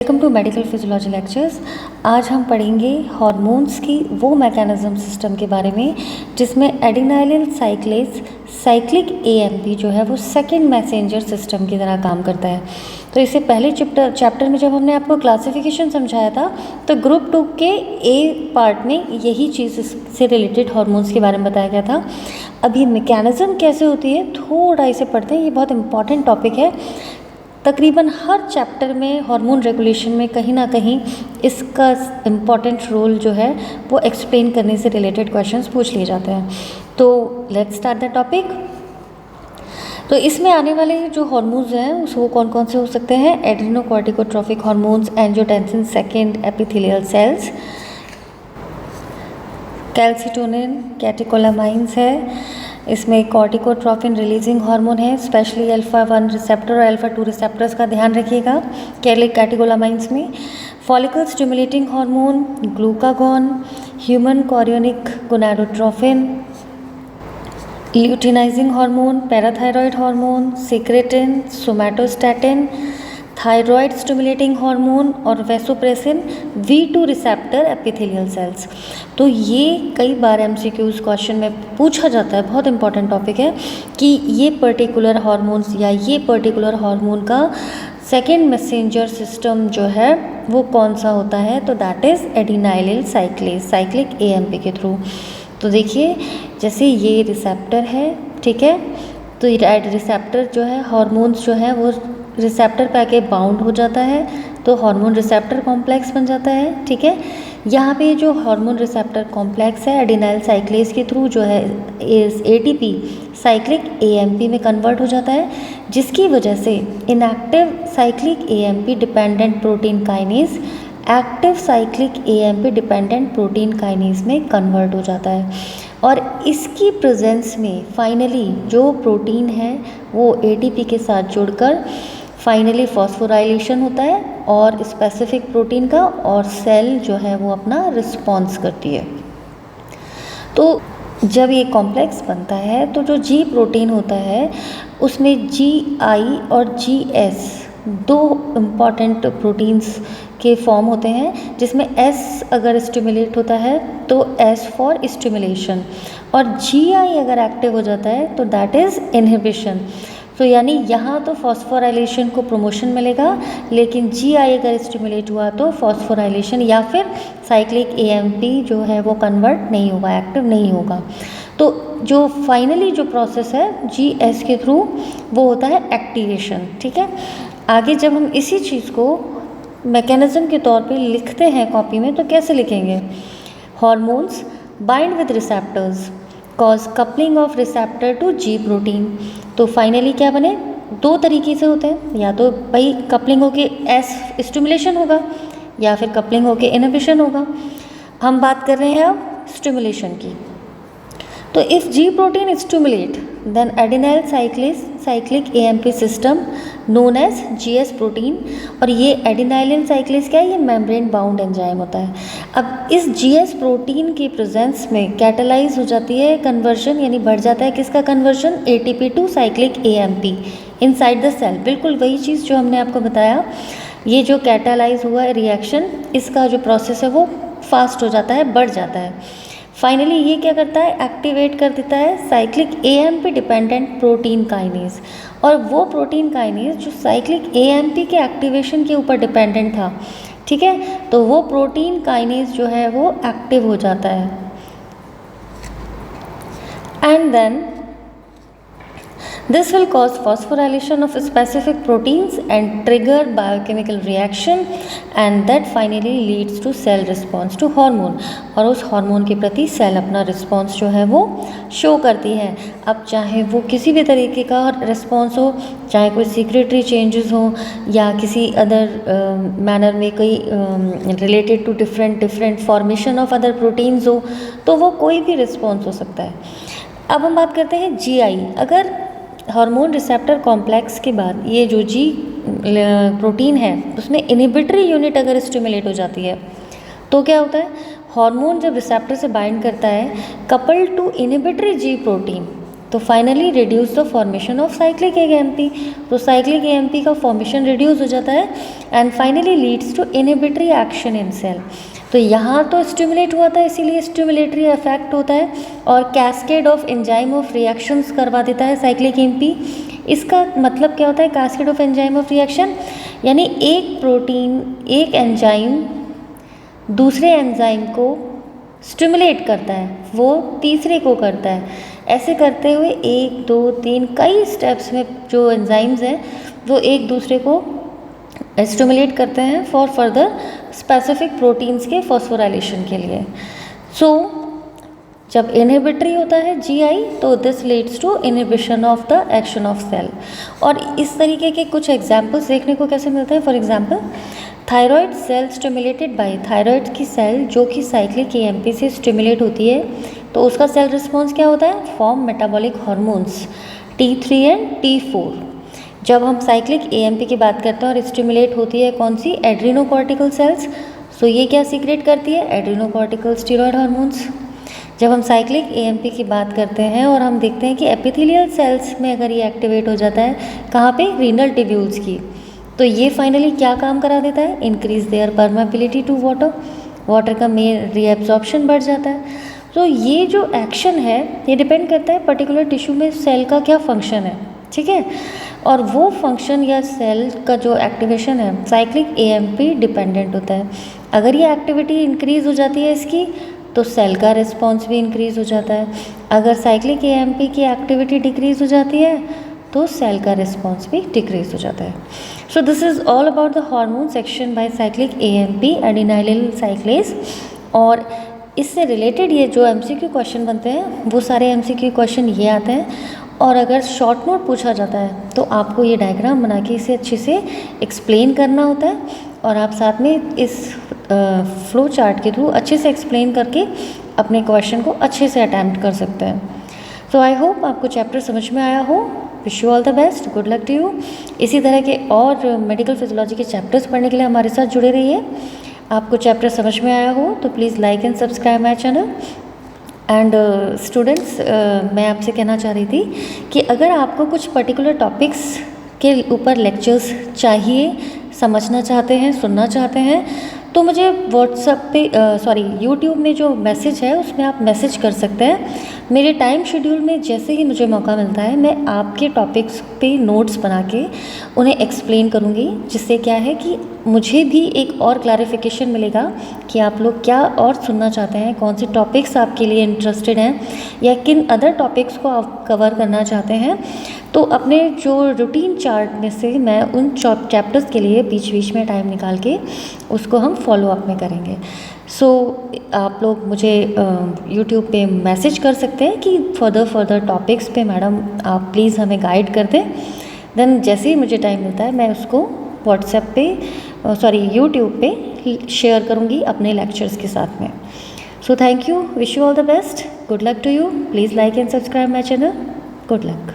Welcome to medical physiology lectures. आज हम पढ़ेंगे हार्मोन्स की वो मैकेनिज्म सिस्टम के बारे में जिसमें एडिनाइलिन साइक्लेज साइक्लिक एएमपी जो है वो सेकंड मैसेंजर सिस्टम की तरह काम करता है। तो इससे पहले चैप्टर में जब हमने आपको क्लासिफिकेशन समझाया था तो ग्रुप 2 के ए पार्ट में यही चीज़ से रिलेटेड हार्मोन्स के बारे में बताया गया था। अब ये मैकेनिज्म कैसे होती है थोड़ा इसे पढ़ते हैं, ये बहुत इंपॉर्टेंट टॉपिक है। तकरीबन हर चैप्टर में हार्मोन रेगुलेशन में कहीं ना कहीं इसका इम्पॉर्टेंट रोल जो है वो एक्सप्लेन करने से रिलेटेड क्वेश्चंस पूछ लिए जाते हैं। तो लेट्स स्टार्ट द टॉपिक। तो इसमें आने वाले जो हार्मोन्स हैं वो कौन कौन से हो सकते हैं? Adrenocorticotrophic hormones, angiotensin second, epithelial cells, calcitonin, catecholamines है, इसमें कॉर्टिकोट्रोफिन रिलीजिंग हार्मोन है, स्पेशली अल्फा 1 रिसेप्टर और अल्फा 2 रिसेप्टर्स का ध्यान रखिएगा कैटेकोलामाइंस में। Follicle stimulating hormone, glucagon, human chorionic gonadotrophin, luteinising hormone, parathyroid hormone, secretin, somatostatin, thyroid stimulating hormone और vasopressin, V2 receptor epithelial cells. तो ये कई बार MCQs क्वेश्चन में पूछा जाता है, बहुत इंपॉर्टेंट टॉपिक है कि ये पर्टिकुलर हार्मोन्स या ये पर्टिकुलर हार्मोन का सेकेंड मैसेंजर सिस्टम जो है वो कौन सा होता है? तो that is adenylyl cyclase cyclic AMP के थ्रू। तो देखिए जैसे ये रिसेप्टर है, ठीक है, तो रिसेप्टर जो है हार्मोन्स जो है वो रिसेप्टर पे आके बाउंड हो जाता है तो हार्मोन रिसेप्टर कॉम्प्लेक्स बन जाता है, ठीक है। यहाँ पे जो हार्मोन रिसेप्टर कॉम्प्लेक्स है एडिनाइल साइक्लेज के थ्रू जो है इस ATP साइक्लिक AMP में कन्वर्ट हो जाता है, जिसकी वजह से inactive cyclic AMP dependent protein kinase active cyclic AMP dependent protein kinase में कन्वर्ट हो जाता है। और इसकी प्रेजेंस में फाइनली जो प्रोटीन है वो ATP के साथ जुड़कर फाइनली फॉस्फोराइलेशन होता है और स्पेसिफिक प्रोटीन का, और सेल जो है वो अपना रिस्पॉन्स करती है। तो जब ये कॉम्प्लेक्स बनता है तो जो G प्रोटीन होता है उसमें GI और GS दो इम्पॉर्टेंट प्रोटीन्स के फॉर्म होते हैं, जिसमें S अगर स्टिमुलेट होता है तो S फॉर स्टिमुलेशन और GI अगर एक्टिव हो जाता है तो दैट इज़ इनहिबिशन। तो यानी यहाँ तो फॉस्फोराइलेशन को प्रमोशन मिलेगा, लेकिन GI अगर स्टिमुलेट हुआ तो फॉस्फोराइलेशन या फिर साइक्लिक AMP जो है वो कन्वर्ट नहीं होगा, एक्टिव नहीं होगा। तो जो फाइनली जो प्रोसेस है GS के थ्रू वो होता है एक्टिवेशन, ठीक है। आगे जब हम इसी चीज़ को मैकेनिज्म के तौर पे लिखते हैं कॉपी में तो कैसे लिखेंगे? Hormones bind with receptors cause coupling of receptor to G protein. तो फाइनली क्या बने? दो तरीके से होते हैं, या तो भाई कपलिंग होके S स्टिमुलेशन होगा या फिर कपलिंग होके इनहिबिशन होगा। हम बात कर रहे हैं अब स्टिमुलेशन की। तो if G protein stimulate then adenyl cyclic AMP system known as GS protein, और ये एडिनाइलिन साइक्लेज क्या है? ये मेम्ब्रेन बाउंड एंजाइम होता है। अब इस GS प्रोटीन की प्रेजेंस में कैटालाइज हो जाती है कन्वर्जन, यानी बढ़ जाता है किसका conversion? ATP to cyclic AMP inside the cell. बिल्कुल वही चीज़ जो हमने आपको बताया, ये जो कैटालाइज हुआ है रिएक्शन, इसका जो प्रोसेस है वो फास्ट हो जाता है, बढ़ जाता है। फाइनली ये क्या करता है? एक्टिवेट कर देता है cyclic AMP dependent protein kinase, और वो प्रोटीन काइनेज जो साइक्लिक AMP के एक्टिवेशन के ऊपर डिपेंडेंट था, ठीक है, तो वो प्रोटीन काइनेज जो है वो एक्टिव हो जाता है। And then this will cause phosphorylation of specific proteins and trigger biochemical reaction, and that finally leads to cell response to hormone, और उस हार्मोन के प्रति सेल अपना रिस्पॉन्स जो है वो शो करती है। अब चाहे वो किसी भी तरीके का रिस्पॉन्स हो, चाहे कोई सिक्रेटरी चेंजेस हो या किसी अदर मैनर में कोई related to different formation of other proteins हो, तो वो कोई भी रिस्पॉन्स हो सकता है। अब हम बात करते हैं GI। अगर हार्मोन रिसेप्टर कॉम्प्लेक्स के बाद ये जो G प्रोटीन है उसमें इनहिबिटरी यूनिट अगर स्टिमुलेट हो जाती है तो क्या होता है? हार्मोन जब रिसेप्टर से बाइंड करता है couple to inhibitory G protein, तो finally reduce the formation of cyclic AMP, तो साइक्लिक AMP का फॉर्मेशन रिड्यूस हो जाता है and finally leads to inhibitory action in cell. तो यहाँ तो स्टिमुलेट हुआ था इसीलिए स्टिमुलेटरी इफेक्ट होता है और cascade of enzyme of reactions करवा देता है साइक्लिक AMP। इसका मतलब क्या होता है cascade of enzyme of reaction, यानी एक प्रोटीन एक एंजाइम दूसरे एंजाइम को स्टिमुलेट करता है, वो तीसरे को करता है। ऐसे करते हुए 1 2 3 कई स्टेप्स में जो एंजाइम्स हैं वो एक दूसरे को स्टिमुलेट करते हैं फॉर फर्दर स्पेसिफिक प्रोटीन्स के फॉस्फोराइलेशन के लिए। सो जब इनहिबिटरी होता है GI तो this leads to inhibition of the action of cell. और इस तरीके के कुछ एग्जांपल्स देखने को कैसे मिलते हैं। For example thyroid cell stimulated by, thyroid की सेल जो कि साइक्लिक AMP से स्टिमुलेट होती है तो उसका सेल रिस्पॉन्स क्या होता है, form metabolic hormones T3 and T4। जब हम साइक्लिक AMP की बात करते हैं और स्टिमुलेट होती है कौन सी, एड्रीनोकॉर्टिकल सेल्स, सो ये क्या सीक्रेट करती है, एड्रीनोकॉर्टिकल स्टीरॉयड हार्मोन्स। जब हम साइक्लिक AMP की बात करते हैं और हम देखते हैं कि एपिथेलियल सेल्स में अगर ये एक्टिवेट हो जाता है, कहाँ पे, रीनल ट्यूब्यूल्स की, तो ये फाइनली क्या काम करा देता है, increase their permeability to water, water का मेन रीएब्जॉर्प्शन बढ़ जाता है। तो ये जो एक्शन है ये डिपेंड करता है पर्टिकुलर टिश्यू में सेल का क्या फंक्शन है, ठीक है, और वो फंक्शन या सेल का जो एक्टिवेशन है साइक्लिक AMP डिपेंडेंट होता है। अगर ये एक्टिविटी इंक्रीज हो जाती है इसकी तो सेल का रिस्पॉन्स भी इंक्रीज हो जाता है। अगर साइक्लिक AMP की एक्टिविटी डिक्रीज हो जाती है तो सेल का रिस्पॉन्स भी डिक्रीज हो जाता है। So this is all about the hormone section by cyclic AMP adenylyl cyclase. और इससे रिलेटेड ये जो MCQ क्वेश्चन बनते हैं वो सारे MCQ क्वेश्चन ये आते हैं। और अगर शॉर्ट नोट पूछा जाता है तो आपको ये डायग्राम बना के इसे अच्छे से एक्सप्लेन करना होता है और आप साथ में इस फ्लो चार्ट के थ्रू अच्छे से एक्सप्लेन करके अपने क्वेश्चन को अच्छे से अटैम्प्ट कर सकते हैं। सो आई होप आपको चैप्टर समझ में आया हो। Wish you all the best, good luck to you. इसी तरह के और मेडिकल फिजियोलॉजी के चैप्टर्स पढ़ने के लिए हमारे साथ जुड़े रहिए। आपको चैप्टर समझ में आया हो तो please like and subscribe my channel. And students, मैं आपसे कहना चाह रही थी कि अगर आपको कुछ पर्टिकुलर टॉपिक्स के ऊपर लेक्चर्स चाहिए, समझना चाहते हैं, सुनना चाहते हैं, तो मुझे व्हाट्सएप पे यूट्यूब में जो मैसेज है उसमें आप मैसेज कर सकते हैं। मेरे टाइम शेड्यूल में जैसे ही मुझे मौका मिलता है मैं आपके टॉपिक्स पे नोट्स बना के उन्हें एक्सप्लेन करूँगी, जिससे क्या है कि मुझे भी एक और क्लैरिफिकेशन मिलेगा कि आप लोग क्या और सुनना चाहते हैं, कौन से टॉपिक्स आपके लिए इंटरेस्टेड हैं या किन अदर टॉपिक्स को आप कवर करना चाहते हैं। तो अपने जो रूटीन चार्ट में से मैं उन चैप्टर्स के लिए बीच बीच में टाइम निकाल के उसको हम फॉलो अप में करेंगे। सो आप लोग मुझे यूट्यूब पे मैसेज कर सकते हैं कि फर्दर टॉपिक्स पे मैडम आप प्लीज़ हमें गाइड कर दें। देन जैसे ही मुझे टाइम मिलता है मैं उसको व्हाट्सएप पे यूट्यूब पे शेयर करूँगी अपने लेक्चर्स के साथ में। So thank you, wish you all the best, good luck to you. Please like and subscribe my channel. Good luck.